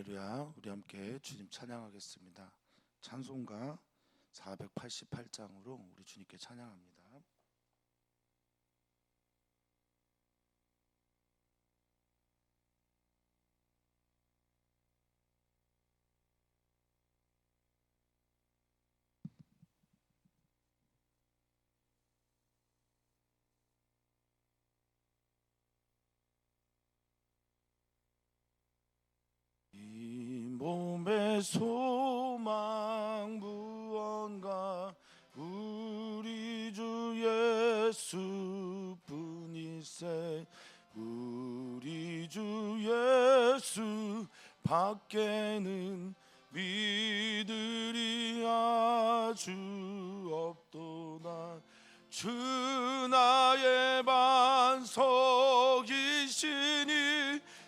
할렐루야. 우리 함께 주님 찬양하겠습니다. 찬송가 488장으로 우리 주님께 찬양합니다. 이 몸의 소망 무언가 우리 주 예수뿐이세. 우리 주 예수 밖에는 믿으리 아주 없도다. 주 나의 반석이시니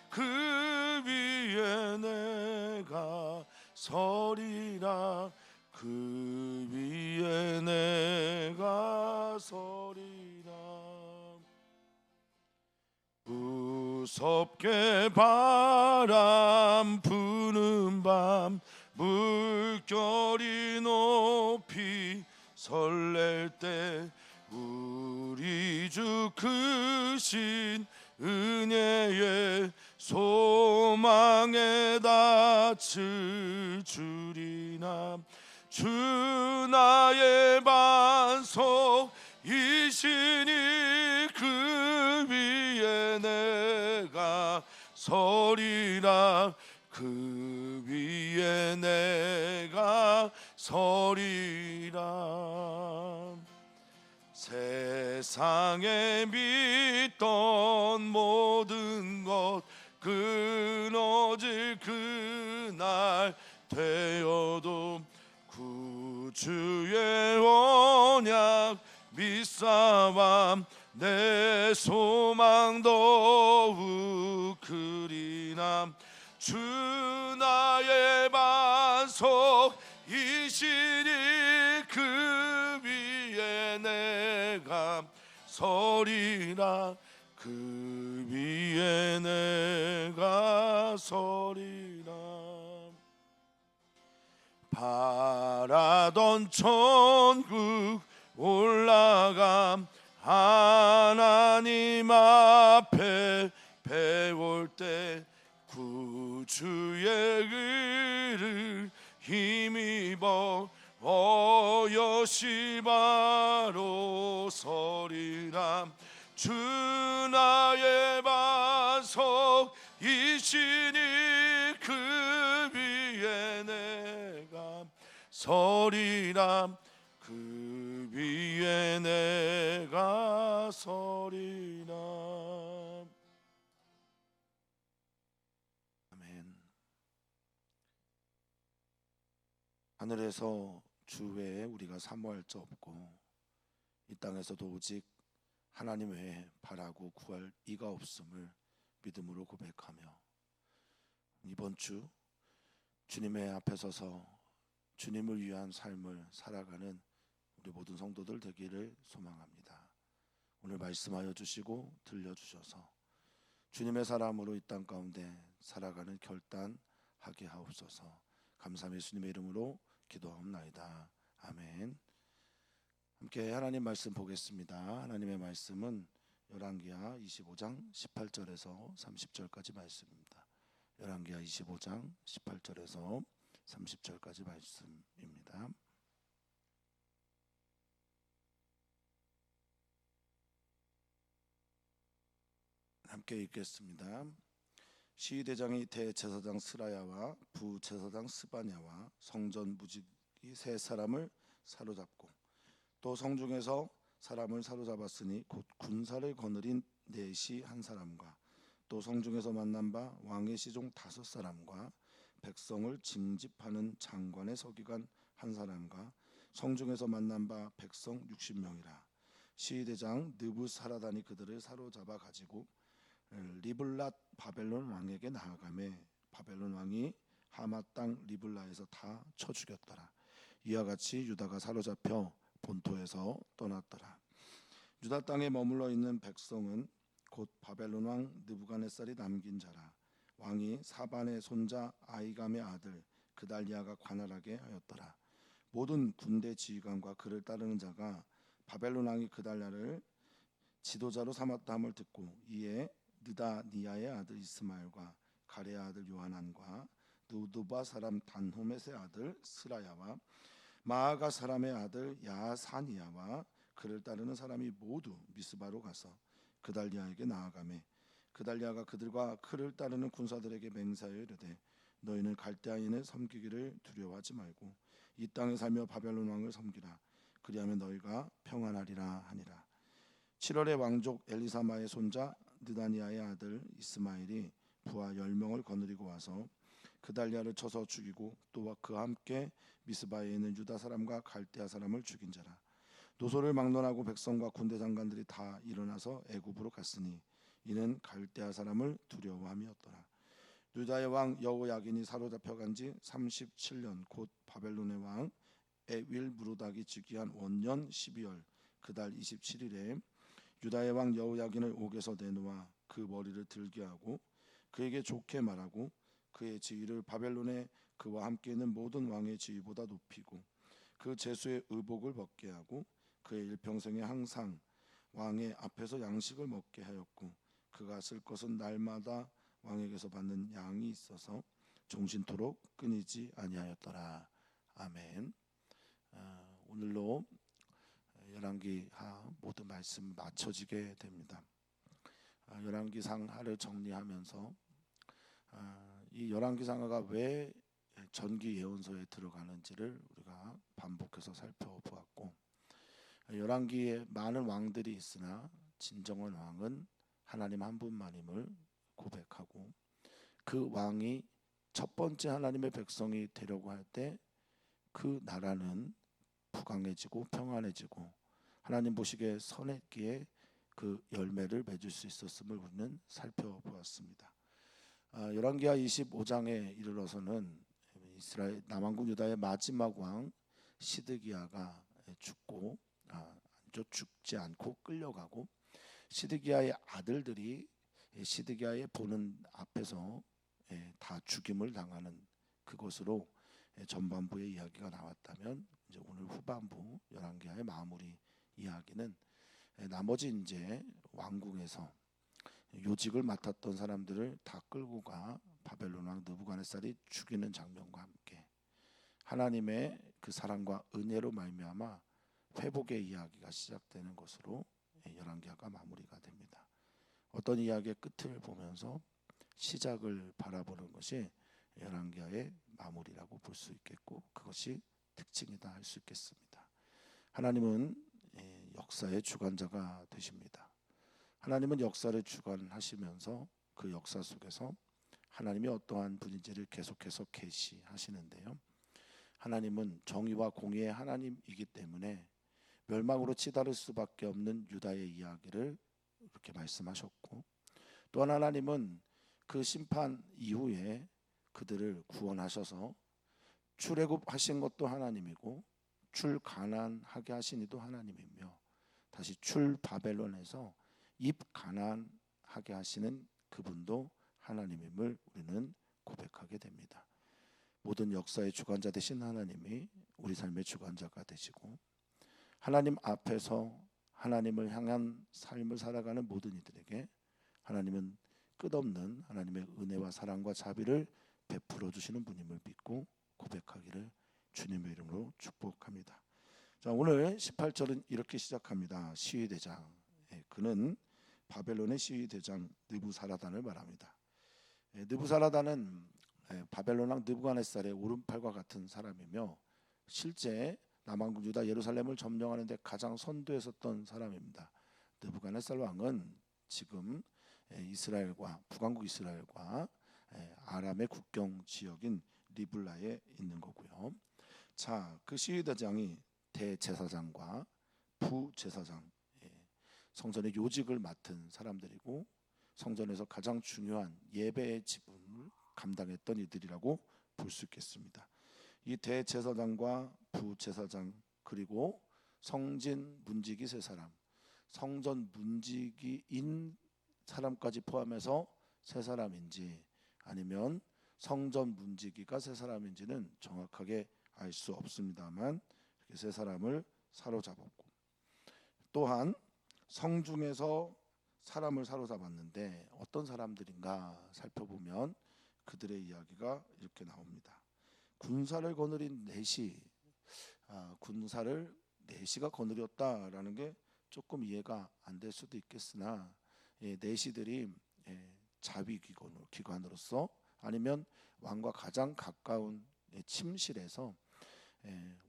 그 위에 내가 서리라. 그 위에 내가 서리라. 무섭게 바람 부는 밤 물결이 높이 설렐 때 우리 주 크신 은혜의 소망에 닿을 줄이나. 주 나의 반석이시니 그 위에 내가 서리라. 그 위에 내가 서리라. 세상에 믿던 모든 것 끊어질 그날 되어도 구주의 언약 믿사와 내 소망 더욱 크리나. 주 나의 반석이시니 그 위에 내가 서리라. 그 위에 내가 서리라. 바라던 천국 올라감 하나님 앞에 배울 때 구주의 의를 힘입어 어여시 바로 서리라. 주 나의 반석이시니 그 위에 내가 서리라. 그 위에 내가 서리라. 아멘. 하늘에서 주 외에 우리가 사모할 자 없고 이 땅에서도 오직 하나님 외에 바라고 구할 이가 없음을 믿음으로 고백하며 이번 주 주님의 앞에 서서 주님을 위한 삶을 살아가는 우리 모든 성도들 되기를 소망합니다. 오늘 말씀하여 주시고 들려주셔서 주님의 사람으로 이 땅 가운데 살아가는 결단하게 하옵소서. 감사함 예수님의 이름으로 기도하옵나이다. 아멘. 함께 하나님 말씀 보겠습니다. 하나님의 말씀은 열왕기하 25장 18절에서 30절까지 말씀입니다. 열왕기하 25장 18절에서 30절까지 말씀입니다. 함께 읽겠습니다. 시위대장이 대제사장 스라야와 부제사장 스바냐와 성전 무직이 세 사람을 사로잡고 또 성중에서 사람을 사로잡았으니 곧 군사를 거느린 넷이 한 사람과 또 성중에서 만난 바 왕의 시종 5사람과 백성을 징집하는 장관의 서기관 한 사람과 성중에서 만난 바 백성 60명이라. 시위대장 느부사라단이 그들을 사로잡아 가지고 리블랏 바벨론 왕에게 나아가매 바벨론 왕이 하마 땅 리블라에서 다 쳐 죽였더라. 이와 같이 유다가 사로잡혀 본토에서 떠났더라. 유다 땅에 머물러 있는 백성은 곧 바벨론 왕 느부갓네살이 남긴 자라. 왕이 사반의 손자 아이감의 아들 그달리아가 관할하게 하였더라. 모든 군대 지휘관과 그를 따르는 자가 바벨론 왕이 그달리아를 지도자로 삼았다함을 듣고 이에 느다니아의 아들 이스마엘과 가레의 아들 요하난과 누두바 사람 단호멧의 아들 스라야와 마아가 사람의 아들 야사니아와 그를 따르는 사람이 모두 미스바로 가서 그달리아에게 나아가매 그달리아가 그들과 그를 따르는 군사들에게 맹세하여 이르되 너희는 갈대아인을 섬기기를 두려워하지 말고 이 땅에 살며 바벨론 왕을 섬기라. 그리하면 너희가 평안하리라 하니라. 7월에 왕족 엘리사마의 손자 느다니아의 아들 이스마엘이 부하 10명을 거느리고 와서 그달리아를 쳐서 죽이고 또 그와 함께 미스바에 있는 유다 사람과 갈대아 사람을 죽인 자라. 노소를 막론하고 백성과 군대 장관들이 다 일어나서 애굽으로 갔으니 이는 갈대아 사람을 두려워함이었더라. 유다의 왕 여호야긴이 사로잡혀간 지 37년 곧 바벨론의 왕 에윌무로닥이 즉위한 원년 12월 그달 27일에 유다의 왕 여호야긴을 옥에서 내놓아 그 머리를 들게 하고 그에게 좋게 말하고 그의 지위를 바벨론에 그와 함께 있는 모든 왕의 지위보다 높이고 그 제수의 의복을 벗게 하고 그의 일평생에 항상 왕의 앞에서 양식을 먹게 하였고 그가 쓸 것은 날마다 왕에게서 받는 양이 있어서 종신토록 끊이지 아니하였더라. 아멘. 오늘로 열왕기하 모든 말씀 마쳐지게 됩니다. 열왕기상 하를 정리하면서 이 열왕기상하가 왜 전기 예언서에 들어가는지를 우리가 반복해서 살펴보았고 열왕기에 많은 왕들이 있으나 진정한 왕은 하나님 한 분만임을 고백하고 그 왕이 첫 번째 하나님의 백성이 되려고 할 때 그 나라는 부강해지고 평안해지고 하나님 보시기에 선했기에 그 열매를 맺을 수 있었음을 우리는 살펴보았습니다. 열왕기하 25장에 이르러서는 이스라엘 남왕국 유다의 마지막 왕 시드기야가 죽고 죽지 않고 끌려가고 시드기야의 아들들이 시드기야의 보는 앞에서 다 죽임을 당하는 그것으로 전반부의 이야기가 나왔다면 이제 오늘 후반부 열왕기하의 마무리 이야기는 나머지 이제 왕궁에서 요직을 맡았던 사람들을 다 끌고 가 바벨론 왕 느부갓네살이 죽이는 장면과 함께 하나님의 그 사랑과 은혜로 말미암아 회복의 이야기가 시작되는 것으로 열왕기하가 마무리가 됩니다. 어떤 이야기의 끝을 보면서 시작을 바라보는 것이 열왕기하의 마무리라고 볼 수 있겠고 그것이 특징이다 할 수 있겠습니다. 하나님은 역사의 주관자가 되십니다. 하나님은 역사를 주관하시면서 그 역사 속에서 하나님이 어떠한 분인지를 계속해서 계시하시는데요. 하나님은 정의와 공의의 하나님이기 때문에 멸망으로 치달을 수밖에 없는 유다의 이야기를 이렇게 말씀하셨고 또한 하나님은 그 심판 이후에 그들을 구원하셔서 출애굽하신 것도 하나님이고 출가나안하게 하신 이도 하나님이며 다시 출바벨론에서 입가나안하게 하시는 그분도 하나님임을 우리는 고백하게 됩니다. 모든 역사의 주관자 되신 하나님이 우리 삶의 주관자가 되시고 하나님 앞에서 하나님을 향한 삶을 살아가는 모든 이들에게 하나님은 끝없는 하나님의 은혜와 사랑과 자비를 베풀어 주시는 분임을 믿고 고백하기를 주님의 이름으로 축복합니다. 자, 오늘 18절은 이렇게 시작합니다. 시위대장. 그는 바벨론의 시위대장 느부사라단을 말합니다. 느부사라단은 바벨론 왕 느부갓네살의 오른팔과 같은 사람이며 실제 남왕국 유다 예루살렘을 점령하는 데 가장 선두에 섰던 사람입니다. 느부갓네살 왕은 지금 이스라엘과 북왕국 이스라엘과 아람의 국경 지역인 리블라에 있는 거고요. 자, 그 시위대장이 대제사장과 부제사장, 성전의 요직을 맡은 사람들이고 성전에서 가장 중요한 예배의 지분을 감당했던 이들이라고 볼 수 있겠습니다. 이 대제사장과 부제사장 그리고 성진 문지기 세 사람, 성전 문지기인 사람까지 포함해서 세 사람인지 아니면 성전 문지기가 세 사람인지는 정확하게 알 수 없습니다만 이렇게 세 사람을 사로잡았고, 또한 성중에서 사람을 사로잡았는데 어떤 사람들인가 살펴보면 그들의 이야기가 이렇게 나옵니다. 군사를 거느린 넷이, 군사를 넷이가 거느렸다라는 게 조금 이해가 안 될 수도 있겠으나, 넷이들이 자위 기관으로서 아니면 왕과 가장 가까운 침실에서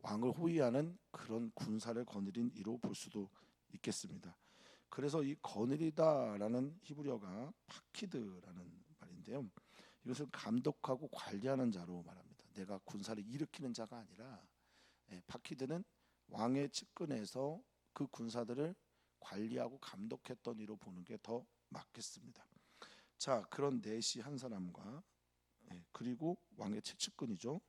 왕을 호위하는 그런 군사를 거느린 이로 볼 수도 있겠습니다. 그래서 이 거느리다라는 히브리어가 파키드라는 말인데요. 이것을 감독하고 관리하는 자로 말합니다. 내가 군사를 일으키는 자가 아니라, 파키드는 왕의 측근에서 그 군사들을 관리하고 감독했던 이로 보는 게 더 맞겠습니다. 자, 그런 넷이 한 사람과, 그리고 왕의 측근이죠.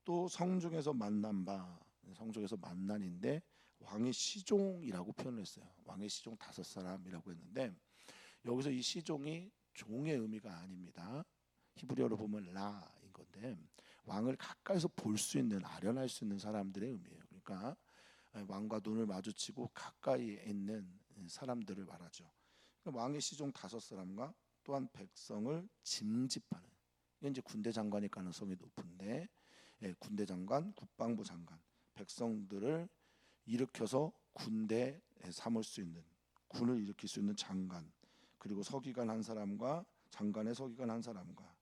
또 성중에서 만난 바, 성중에서 만난인데 왕의 시종이라고 표현을 했어요. 왕의 시종 5사람이라고 했는데, 여기서 이 시종이 종의 의미가 아닙니다. 히브리어로 보면 라인 건데, 왕을 가까이서 볼 수 있는, 아련할 수 있는 사람들의 의미예요. 그러니까 왕과 눈을 마주치고 가까이에 있는 사람들을 말하죠. 그러니까 왕의 시종 5사람과 또한 백성을 징집하는, 이게 이제 군대 장관일 가능성이 높은데, 군대 장관, 국방부 장관, 백성들을 일으켜서 군대에 삼을 수 있는, 군을 일으킬 수 있는 장관, 그리고 서기관 한 사람과 장관의 서기관 한 사람과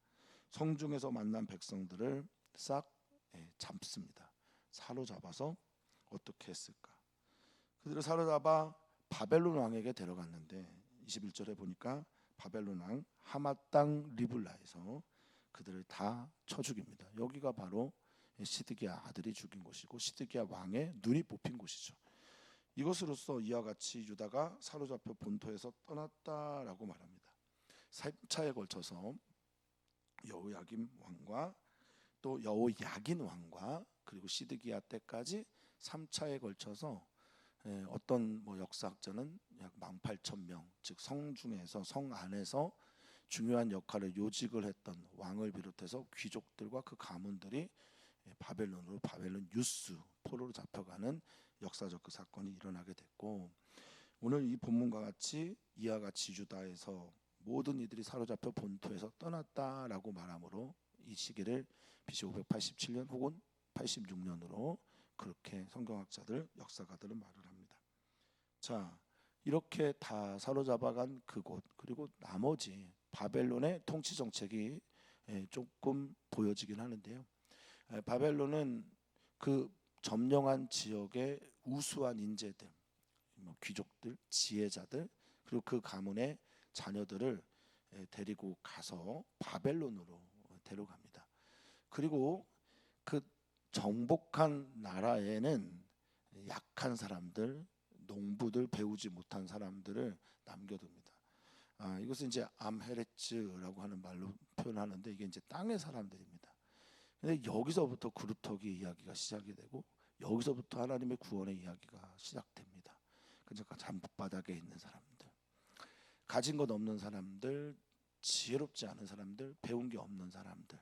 성중에서 만난 백성들을 싹 잡습니다. 사로잡아서 어떻게 했을까? 그들을 사로잡아 바벨론 왕에게 데려갔는데 21절에 보니까 바벨론 왕 하맛 땅 리블라에서 그들을 다 쳐 죽입니다. 여기가 바로 시드기야 아들이 죽인 곳이고 시드기야 왕의 눈이 뽑힌 곳이죠. 이것으로써 이와 같이 유다가 사로잡혀 본토에서 떠났다라고 말합니다. 3차에 걸쳐서 여호야김 왕과 또 여호야긴 왕과 그리고 시드기야 때까지 3차에 걸쳐서 어떤 역사학자는 약 18,000명, 즉 성중에서, 성 안에서 중요한 역할을 요직을 했던 왕을 비롯해서 귀족들과 그 가문들이 바벨론으로, 바벨론 유스 포로로 잡혀가는 역사적 그 사건이 일어나게 됐고, 오늘 이 본문과 같이 이와 같이 유다에서 모든 이들이 사로잡혀 본토에서 떠났다라고 말하므로 이 시기를 BC 587년 혹은 86년으로 그렇게 성경학자들, 역사가들은 말을 합니다. 자, 이렇게 다 사로잡아간 그곳, 그리고 나머지 바벨론의 통치 정책이 조금 보여지긴 하는데요. 바벨론은 그 점령한 지역의 우수한 인재들, 귀족들, 지혜자들, 그리고 그 가문의 자녀들을 데리고 가서 바벨론으로 데려갑니다. 그리고 그 정복한 나라에는 약한 사람들, 농부들, 배우지 못한 사람들을 남겨둡니다. 이것은 이제 암헤레츠라고 하는 말로 표현하는데, 이게 이제 땅의 사람들입니다. 근데 여기서부터 그루터기 이야기가 시작이 되고, 여기서부터 하나님의 구원의 이야기가 시작됩니다. 그러니까 잠바닥에 있는 사람들, 가진 것 없는 사람들, 지혜롭지 않은 사람들, 배운 게 없는 사람들,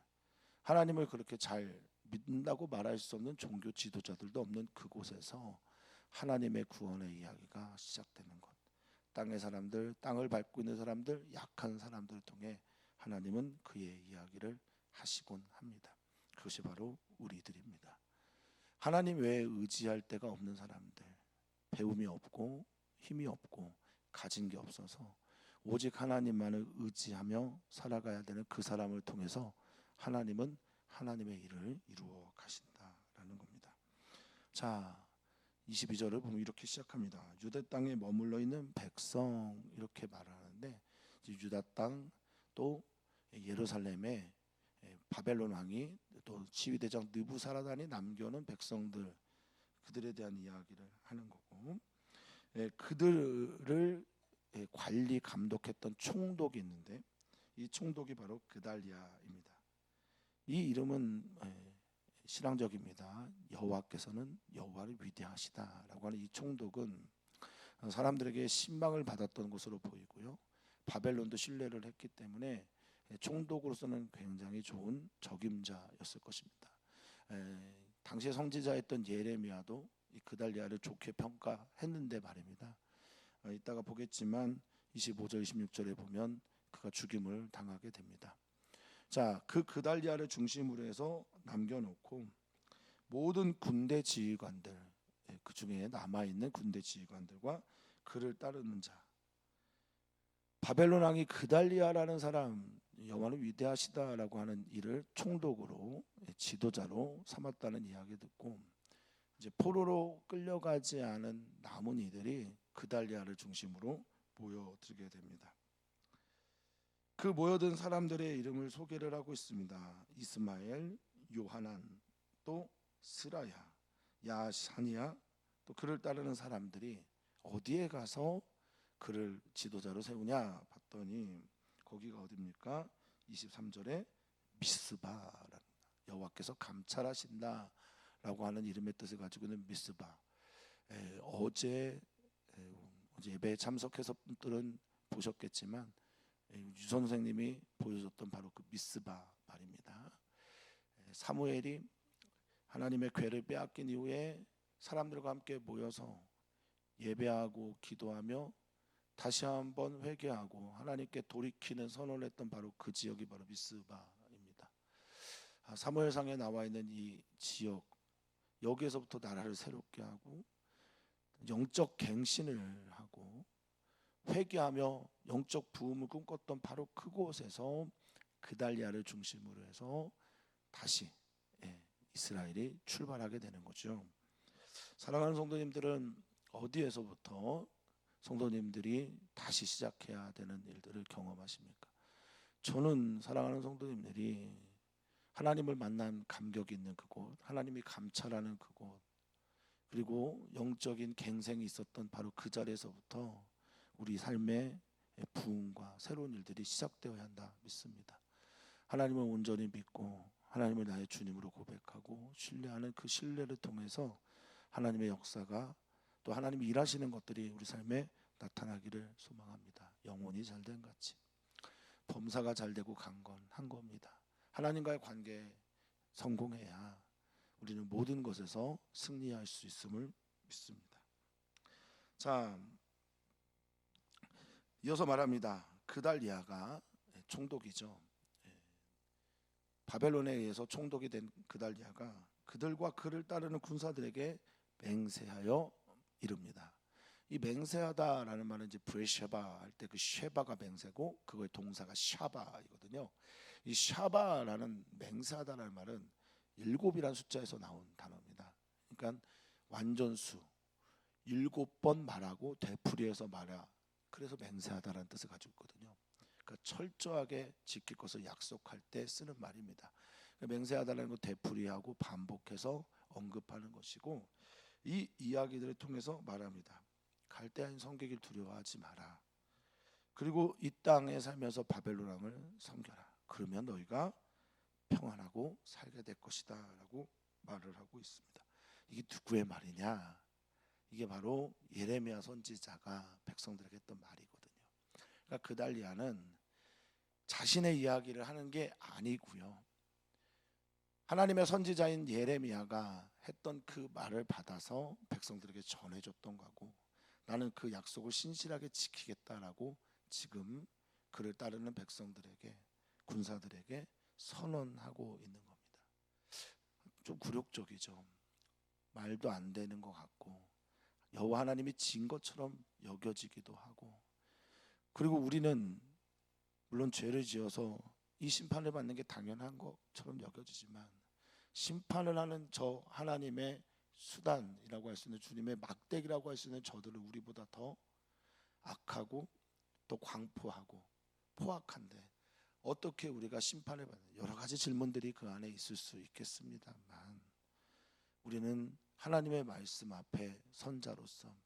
하나님을 그렇게 잘 믿는다고 말할 수 없는 종교 지도자들도 없는 그곳에서 하나님의 구원의 이야기가 시작되는 것. 땅의 사람들, 땅을 밟고 있는 사람들, 약한 사람들을 통해 하나님은 그의 이야기를 하시곤 합니다. 그것이 바로 우리들입니다. 하나님 외에 의지할 데가 없는 사람들, 배움이 없고 힘이 없고 가진 게 없어서 오직 하나님만을 의지하며 살아가야 되는 그 사람을 통해서 하나님은 하나님의 일을 이루어 가신다라는 겁니다. 자, 22절을 보면 이렇게 시작합니다. 유다 땅에 머물러 있는 백성, 이렇게 말하는데, 유다 땅 또 예루살렘에 바벨론 왕이 또 지휘대장 느부사라단이 남겨놓은 백성들, 그들에 대한 이야기를 하는 거고, 그들을 관리 감독했던 총독이 있는데, 이 총독이 바로 그달리아입니다. 이 이름은 신앙적입니다. 여호와께서는 여호와를 위대하시다라고 하는 이 총독은 사람들에게 신망을 받았던 것으로 보이고요. 바벨론도 신뢰를 했기 때문에 총독으로서는 굉장히 좋은 적임자였을 것입니다. 당시에 선지자였던 예레미야도 이 그달리아를 좋게 평가했는데 말입니다. 이따가 보겠지만 25절 26절에 보면 그가 죽임을 당하게 됩니다. 자, 그 그달리아를 중심으로 해서 남겨놓고 모든 군대 지휘관들, 그 중에 남아있는 군대 지휘관들과 그를 따르는 자, 바벨론 왕이 그달리아라는 사람, 여호와는 위대하시다라고 하는 이를 총독으로, 지도자로 삼았다는 이야기 듣고 이제 포로로 끌려가지 않은 남은 이들이 그달리아를 중심으로 모여들게 됩니다. 그 모여든 사람들의 이름을 소개를 하고 있습니다. 이스마엘, 요하난, 또 스라야, 야사니아, 또 그를 따르는 사람들이 어디에 가서 그를 지도자로 세우냐 봤더니 거기가 어디입니까? 23절에 미스바라는, 여호와께서 감찰하신다라고 하는 이름의 뜻을 가지고 있는 미스바. 어제 예배에 참석해서 분들은 보셨겠지만 유 선생님이 보여줬던 바로 그 미스바 말입니다. 사무엘이 하나님의 궤를 빼앗긴 이후에 사람들과 함께 모여서 예배하고 기도하며 다시 한번 회개하고 하나님께 돌이키는 선언을 했던 바로 그 지역이 바로 미스바입니다. 사무엘상에 나와 있는 이 지역, 여기에서부터 나라를 새롭게 하고 영적 갱신을 하고 회개하며 영적 부흥을 꿈꿨던 바로 그곳에서 그달리아를 중심으로 해서 다시 이스라엘이 출발하게 되는 거죠. 사랑하는 성도님들은 어디에서부터 성도님들이 다시 시작해야 되는 일들을 경험하십니까? 저는 사랑하는 성도님들이 하나님을 만난 감격이 있는 그곳, 하나님이 감찰하는 그곳, 그리고 영적인 갱생이 있었던 바로 그 자리에서부터 우리 삶의 부흥과 새로운 일들이 시작되어야 한다 믿습니다. 하나님을 온전히 믿고 하나님을 나의 주님으로 고백하고 신뢰하는 그 신뢰를 통해서 하나님의 역사가, 또 하나님이 일하시는 것들이 우리 삶에 나타나기를 소망합니다. 영혼이 잘된 같이 범사가 잘되고 강건한 겁니다. 하나님과의 관계에 성공해야 우리는 모든 것에서 승리할 수 있음을 믿습니다. 자, 이어서 말합니다. 그달리아가 총독이죠. 바벨론에 의해서 총독이 된 그달리아가 그들과 그를 따르는 군사들에게 맹세하여 이릅니다. 이 맹세하다라는 말은 이제 브레쉐바 할 때 그 쉐바가 맹세고 그거의 동사가 샤바이거든요. 이 샤바라는 맹세하다라는 말은 7이라는 숫자에서 나온 단어입니다. 그러니까 완전수 7번 말하고 되풀이해서 말하, 그래서 맹세하다라는 뜻을 가지고 있거든요. 그러니까 철저하게 지킬 것을 약속할 때 쓰는 말입니다. 그러니까 맹세하다라는 거 되풀이하고 반복해서 언급하는 것이고, 이 이야기들을 통해서 말합니다. 갈대아인 성객을 두려워하지 마라. 그리고 이 땅에 살면서 바벨론 왕을 섬겨라. 그러면 너희가 평안하고 살게 될 것이다 라고 말을 하고 있습니다. 이게 누구의 말이냐? 이게 바로 예레미야 선지자가 백성들에게 했던 말이거든요. 그러니까 그달리아는 자신의 이야기를 하는 게 아니고요, 하나님의 선지자인 예레미야가 했던 그 말을 받아서 백성들에게 전해줬던 거고, 나는 그 약속을 신실하게 지키겠다라고 지금 그를 따르는 백성들에게, 군사들에게 선언하고 있는 겁니다. 좀 굴욕적이죠. 말도 안 되는 것 같고 여호와 하나님이 진 것처럼 여겨지기도 하고, 그리고 우리는 물론 죄를 지어서 이 심판을 받는 게 당연한 것처럼 여겨지지만, 심판을 하는 저 하나님의 수단이라고 할 수 있는, 주님의 막대기라고 할 수 있는 저들은 우리보다 더 악하고 또 광포하고 포악한데 어떻게 우리가 심판을 받는, 여러 가지 질문들이 그 안에 있을 수 있겠습니다만, 우리는 하나님의 말씀 앞에 선자로서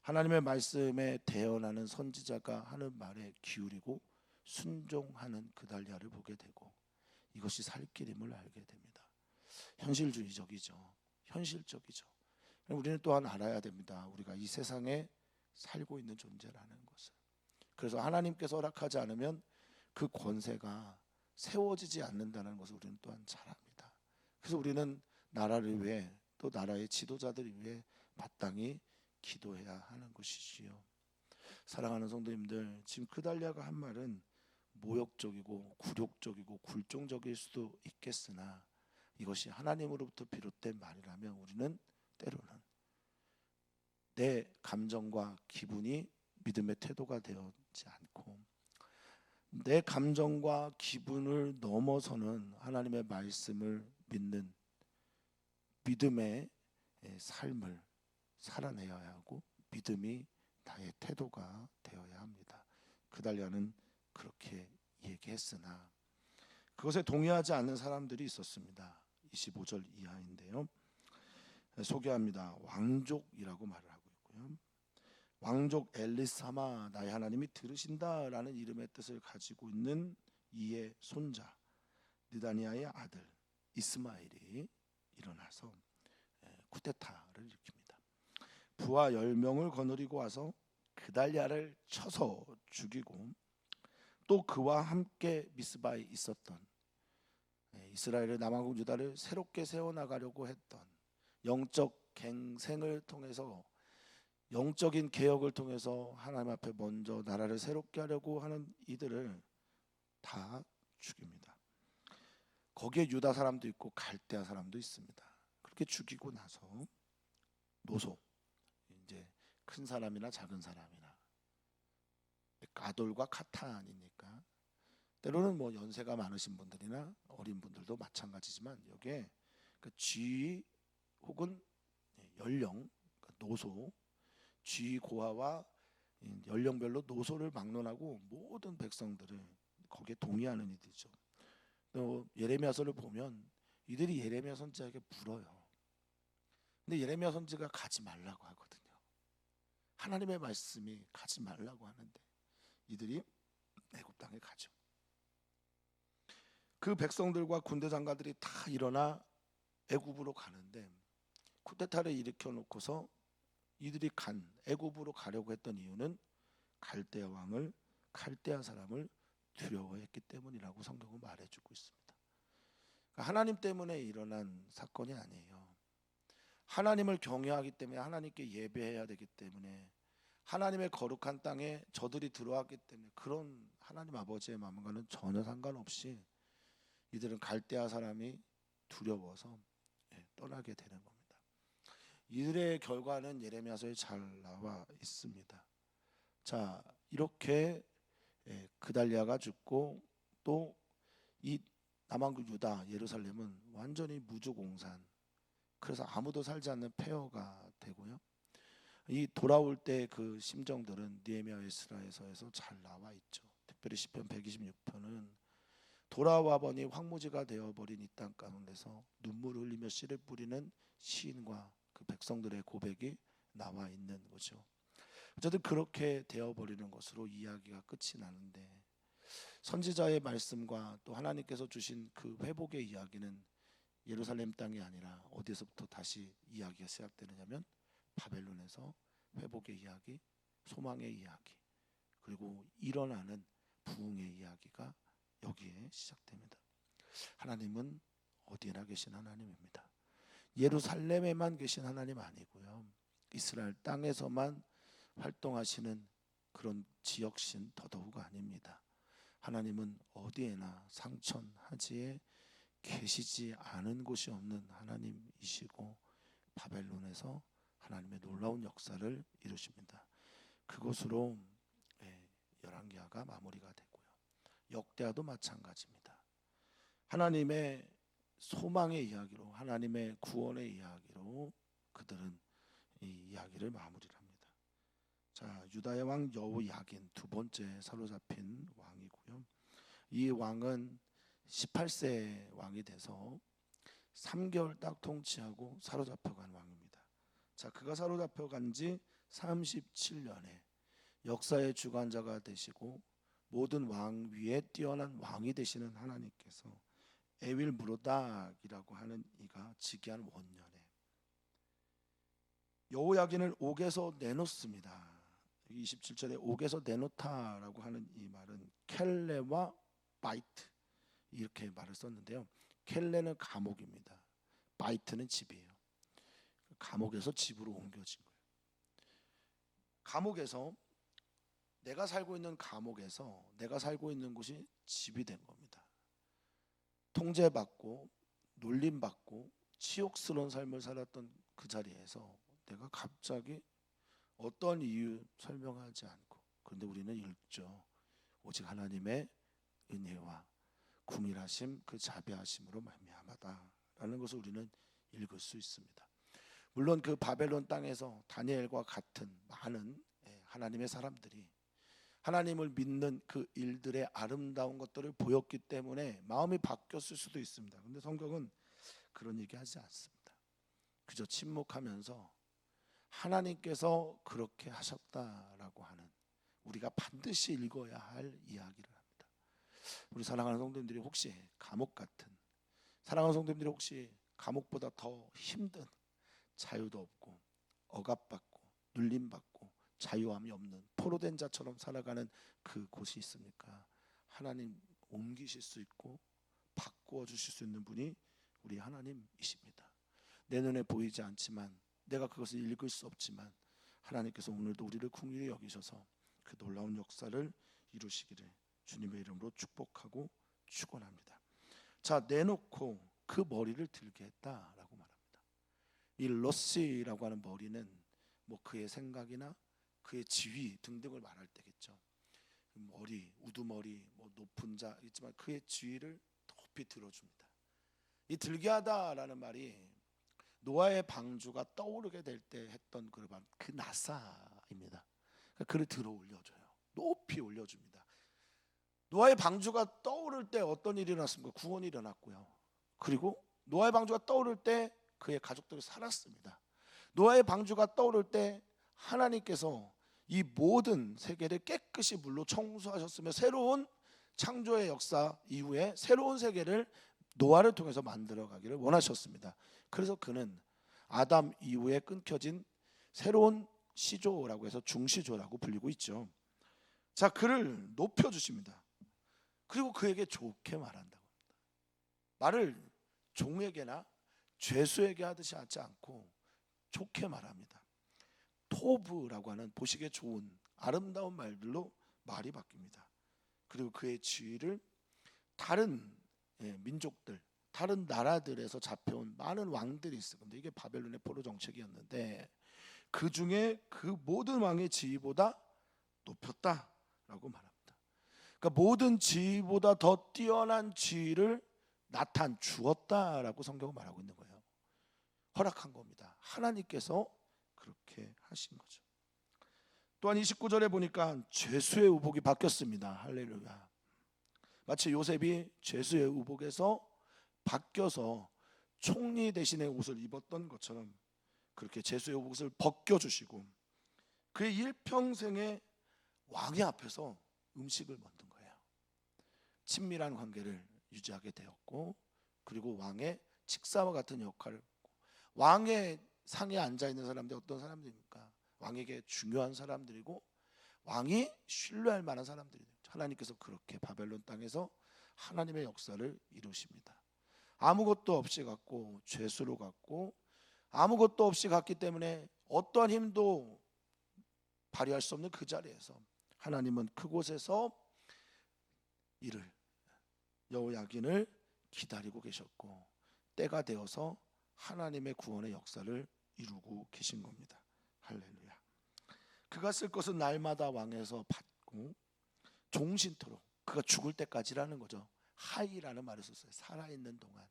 하나님의 말씀에 대언하는 선지자가 하는 말에 기울이고 순종하는 그달리아를 보게 되고, 이것이 살 길임을 알게 됩니다. 현실주의적이죠. 현실적이죠. 우리는 또한 알아야 됩니다. 우리가 이 세상에 살고 있는 존재라는 것을. 그래서 하나님께서 허락하지 않으면 그 권세가 세워지지 않는다는 것을 우리는 또한 잘 압니다. 그래서 우리는 나라를 위해 또 나라의 지도자들을 위해 마땅히 기도해야 하는 것이지요. 사랑하는 성도님들, 지금 그달리아가 한 말은 모욕적이고 굴욕적이고 굴종적일 수도 있겠으나 이것이 하나님으로부터 비롯된 말이라면 우리는 때로는 내 감정과 기분이 믿음의 태도가 되지 않고 내 감정과 기분을 넘어서는 하나님의 말씀을 믿는 믿음의 삶을 살아내어야 하고 믿음이 나의 태도가 되어야 합니다. 그달리아는 그렇게 얘기했으나 그것에 동의하지 않는 사람들이 있었습니다. 25절 이하인데요. 소개합니다. 왕족이라고 말을 하고 있고요. 왕족 엘리사마 나의 하나님이 들으신다라는 이름의 뜻을 가지고 있는 이의 손자 느다니아의 아들 이스마엘이 일어나서 쿠데타를 일으킵니다. 부하 10명을 거느리고 와서 그달리아를 쳐서 죽이고 또 그와 함께 미스바에 있었던 이스라엘의 남왕국 유다를 새롭게 세워나가려고 했던 영적 갱생을 통해서 영적인 개혁을 통해서 하나님 앞에 먼저 나라를 새롭게 하려고 하는 이들을 다 죽입니다. 거기에 유다 사람도 있고 갈대아 사람도 있습니다. 그렇게 죽이고 나서 노소, 이제 큰 사람이나 작은 사람이나 가돌과 카탄이니까 때로는 뭐 연세가 많으신 분들이나 어린 분들도 마찬가지지만 여기에 그 쥐 혹은 연령, 노소, 쥐 고하와 연령별로 노소를 막론하고 모든 백성들을 거기에 동의하는 이들이죠. 또 예레미야서를 보면 이들이 예레미야 선지자에게 물어요. 근데 예레미야 선지가 가지 말라고 하거든요. 하나님의 말씀이 가지 말라고 하는데 이들이 애굽 땅에 가죠. 그 백성들과 군대 장관들이 다 일어나 애굽으로 가는데 쿠데타를 일으켜 놓고서 이들이 애굽으로 가려고 했던 이유는 갈대아 왕을 갈대아 사람을 두려워했기 때문이라고 성경은 말해주고 있습니다. 그러니까 하나님 때문에 일어난 사건이 아니에요. 하나님을 경외하기 때문에 하나님께 예배해야 되기 때문에 하나님의 거룩한 땅에 저들이 들어왔기 때문에 그런 하나님 아버지의 마음과는 전혀 상관없이 이들은 갈대아 사람이 두려워서 떠나게 되는 겁니다. 이들의 결과는 예레미야서에 잘 나와 있습니다. 자, 이렇게 그달리아가 죽고 또 이 남왕국 유다 예루살렘은 완전히 무주공산, 그래서 아무도 살지 않는 폐허가 되고요. 이 돌아올 때 그 심정들은 느헤미야 에스라에서 잘 나와 있죠. 특별히 시편 126편은 돌아와 보니 황무지가 되어버린 이 땅 가운데서 눈물을 흘리며 씨를 뿌리는 시인과 그 백성들의 고백이 나와 있는 거죠. 어쨌든 그렇게 되어버리는 것으로 이야기가 끝이 나는데 선지자의 말씀과 또 하나님께서 주신 그 회복의 이야기는 예루살렘 땅이 아니라 어디서부터 다시 이야기가 시작되느냐면 바벨론에서 회복의 이야기, 소망의 이야기, 그리고 일어나는 부흥의 이야기가 여기에 시작됩니다. 하나님은 어디에나 계신 하나님입니다. 예루살렘에만 계신 하나님 아니고요. 이스라엘 땅에서만 활동하시는 그런 지역신 더더욱 아닙니다. 하나님은 어디에나 상천하지에 계시지 않은 곳이 없는 하나님이시고 바벨론에서 하나님의 놀라운 역사를 이루십니다. 그것으로 열왕기하가 마무리가 되고요. 역대하도 마찬가지입니다. 하나님의 소망의 이야기로, 하나님의 구원의 이야기로 그들은 이 이야기를 마무리를 합니다. 자, 유다의 왕 여호야긴 두 번째 사로잡힌 왕이고요. 이 왕은 18세 왕이 돼서 3개월 딱 통치하고 사로잡혀간 왕입니다. 자, 그가 사로잡혀간 지 37년에 역사의 주관자가 되시고 모든 왕 위에 뛰어난 왕이 되시는 하나님께서 에윌 무로닥이라고 하는 이가 즉위한 원년에 여호야긴을 옥에서 내놓습니다. 27절에 옥에서 내놓다라고 하는 이 말은 켈레와 바이트 이렇게 말을 썼는데요. 켈레는 감옥입니다. 바이트는 집이에요. 감옥에서 집으로 옮겨진 거예요. 감옥에서 내가 살고 있는 감옥에서 내가 살고 있는 곳이 집이 된 겁니다. 통제받고 놀림받고 치욕스러운 삶을 살았던 그 자리에서 내가 갑자기 어떤 이유 설명하지 않고, 그런데 우리는 읽죠. 오직 하나님의 은혜와 궁일하심 그 자비하심으로 말미암았다라는 것을 우리는 읽을 수 있습니다. 물론 그 바벨론 땅에서 다니엘과 같은 많은 하나님의 사람들이 하나님을 믿는 그 일들의 아름다운 것들을 보였기 때문에 마음이 바뀌었을 수도 있습니다. 그런데 성경은 그런 얘기하지 않습니다. 그저 침묵하면서 하나님께서 그렇게 하셨다라고 하는, 우리가 반드시 읽어야 할 이야기를 합니다. 우리 사랑하는 성도님들이 혹시 감옥 같은, 사랑하는 성도님들이 혹시 감옥보다 더 힘든, 자유도 없고 억압받고 눌림받고 자유함이 없는 포로된 자처럼 살아가는 그 곳이 있습니까? 하나님 옮기실 수 있고 바꾸어 주실 수 있는 분이 우리 하나님이십니다. 내 눈에 보이지 않지만, 내가 그것을 읽을 수 없지만 하나님께서 오늘도 우리를 긍휼히 여기셔서 그 놀라운 역사를 이루시기를 주님의 이름으로 축복하고 축원합니다. 자, 내놓고 그 머리를 들게 했다라고 말합니다. 이 러시라고 하는 머리는 뭐 그의 생각이나 그의 지위 등등을 말할 때겠죠. 머리, 우두머리, 뭐 높은 자 있지만 그의 지위를 높이 들어줍니다. 이 들게 하다라는 말이 노아의 방주가 떠오르게 될 때 했던 그 나사입니다. 그를 들어 올려줘요. 높이 올려줍니다. 노아의 방주가 떠오를 때 어떤 일이 일어났습니까? 구원이 일어났고요. 그리고 노아의 방주가 떠오를 때 그의 가족들이 살았습니다. 노아의 방주가 떠오를 때 하나님께서 이 모든 세계를 깨끗이 물로 청소하셨으며 새로운 창조의 역사 이후에 새로운 세계를 노아를 통해서 만들어가기를 원하셨습니다. 그래서 그는 아담 이후에 끊겨진 새로운 시조라고 해서 중시조라고 불리고 있죠. 자, 그를 높여주십니다. 그리고 그에게 좋게 말한다고 합니다. 말을 종에게나 죄수에게 하듯이 하지 않고 좋게 말합니다. 토브라고 하는 보시기에 좋은 아름다운 말들로 말이 바뀝니다. 그리고 그의 지위를 다른 민족들, 다른 나라들에서 잡혀온 많은 왕들이 있어요. 근데 이게 바벨론의 포로 정책이었는데 그 중에 그 모든 왕의 지위보다 높였다라고 말합니다. 그러니까 모든 지위보다 더 뛰어난 지위를 주었다라고 성경은 말하고 있는 거예요. 허락한 겁니다. 하나님께서 그렇게 하신 거죠. 또한 29절에 보니까 죄수의 의복이 바뀌었습니다. 할렐루야. 마치 요셉이 죄수의 의복에서 바뀌어서 총리 대신의 옷을 입었던 것처럼 그렇게 죄수의 옷을 벗겨주시고 그의 일평생의 왕의 앞에서 음식을 만든 거예요. 친밀한 관계를 유지하게 되었고, 그리고 왕의 직사와 같은 역할을 했고, 왕의 상에 앉아있는 사람들이 어떤 사람들입니까? 왕에게 중요한 사람들이고 왕이 신뢰할 만한 사람들이에요. 하나님께서 그렇게 바벨론 땅에서 하나님의 역사를 이루십니다. 아무것도 없이 갔고 죄수로 갔고 아무것도 없이 갔기 때문에 어떠한 힘도 발휘할 수 없는 그 자리에서 하나님은 그곳에서 이를 여호야긴을 기다리고 계셨고 때가 되어서 하나님의 구원의 역사를 이루고 계신 겁니다. 할렐루야. 그가 쓸 것은 날마다 왕에서 받고 종신토록, 그가 죽을 때까지라는 거죠. 하이라는 말을 썼어요. 살아있는 동안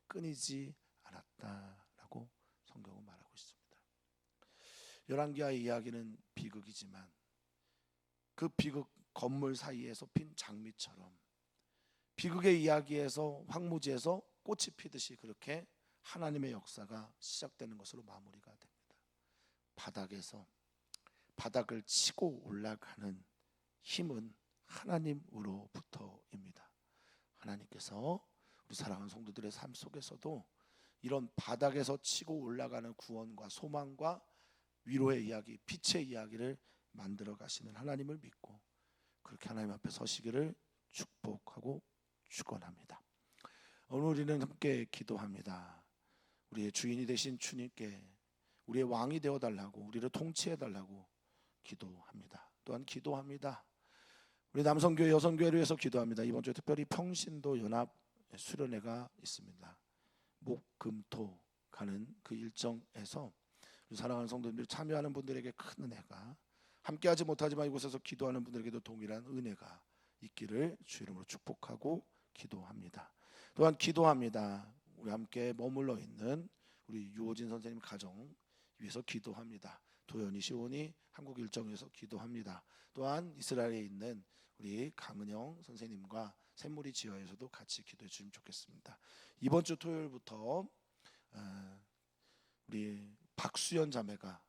끊이지 않았다라고 성경은 말하고 있습니다. 열왕기하의 이야기는 비극이지만 그 비극 건물 사이에서 핀 장미처럼 비극의 이야기에서 황무지에서 꽃이 피듯이 그렇게 하나님의 역사가 시작되는 것으로 마무리가 됩니다. 바닥을 치고 올라가는 힘은 하나님으로부터입니다. 하나님께서 우리 사랑하는 성도들의 삶 속에서도 이런 바닥에서 치고 올라가는 구원과 소망과 위로의 이야기, 빛의 이야기를 만들어 가시는 하나님을 믿고 그렇게 하나님 앞에 서시기를 축복하고 축원합니다. 오늘 우리는 함께 기도합니다. 우리의 주인이 되신 주님께 우리의 왕이 되어 달라고, 우리를 통치해 달라고 기도합니다. 또한 기도합니다. 우리 남성교회, 여성교회를 위해서 기도합니다. 이번 주에 특별히 평신도 연합 수련회가 있습니다. 목, 금, 토 가는 그 일정에서 사랑하는 성도님들이 참여하는 분들에게 큰 은혜가, 함께하지 못하지만 이곳에서 기도하는 분들에게도 동일한 은혜가 있기를 주 이름으로 축복하고 기도합니다. 또한 기도합니다. 우리 함께 머물러 있는 우리 유호진 선생님 가정 위해서 기도합니다. 도연이 시온이 한국 일정에서 기도합니다. 또한 이스라엘에 있는 우리 강은영 선생님과 샘물이 지하에서도 같이 기도해 주시면 좋겠습니다. 이번 주 토요일부터 우리 박수연 자매가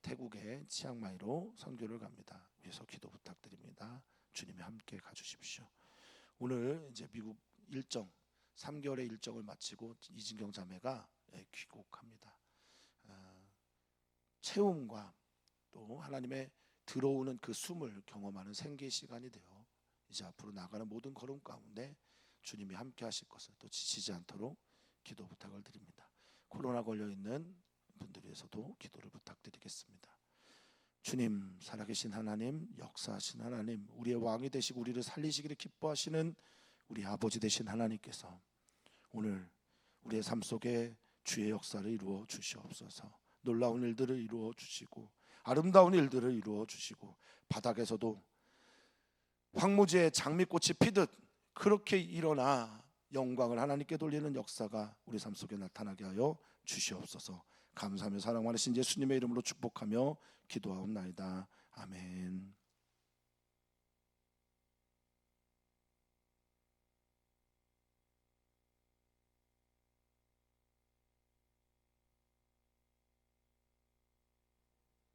태국의 치앙마이로 선교를 갑니다. 위해서 기도 부탁드립니다. 주님이 함께 가주십시오. 오늘 이제 미국 일정 3개월의 일정을 마치고 이진경 자매가 귀국합니다. 체험과 또 하나님의 들어오는 그 숨을 경험하는 생기의 시간이 되어 이제 앞으로 나가는 모든 걸음 가운데 주님이 함께 하실 것을 또 지치지 않도록 기도 부탁을 드립니다. 코로나 걸려있는 분들 위해서도 기도를 부탁드리겠습니다. 주님, 살아계신 하나님, 역사하신 하나님, 우리의 왕이 되시고 우리를 살리시기를 기뻐하시는 우리 아버지 되신 하나님께서 오늘 우리의 삶 속에 주의 역사를 이루어 주시옵소서. 놀라운 일들을 이루어 주시고 아름다운 일들을 이루어 주시고 바닥에서도 황무지에 장미꽃이 피듯 그렇게 일어나 영광을 하나님께 돌리는 역사가 우리 삶 속에 나타나게 하여 주시옵소서. 감사하며 사랑 많으신 예수님의 이름으로 축복하며 기도하옵나이다. 아멘.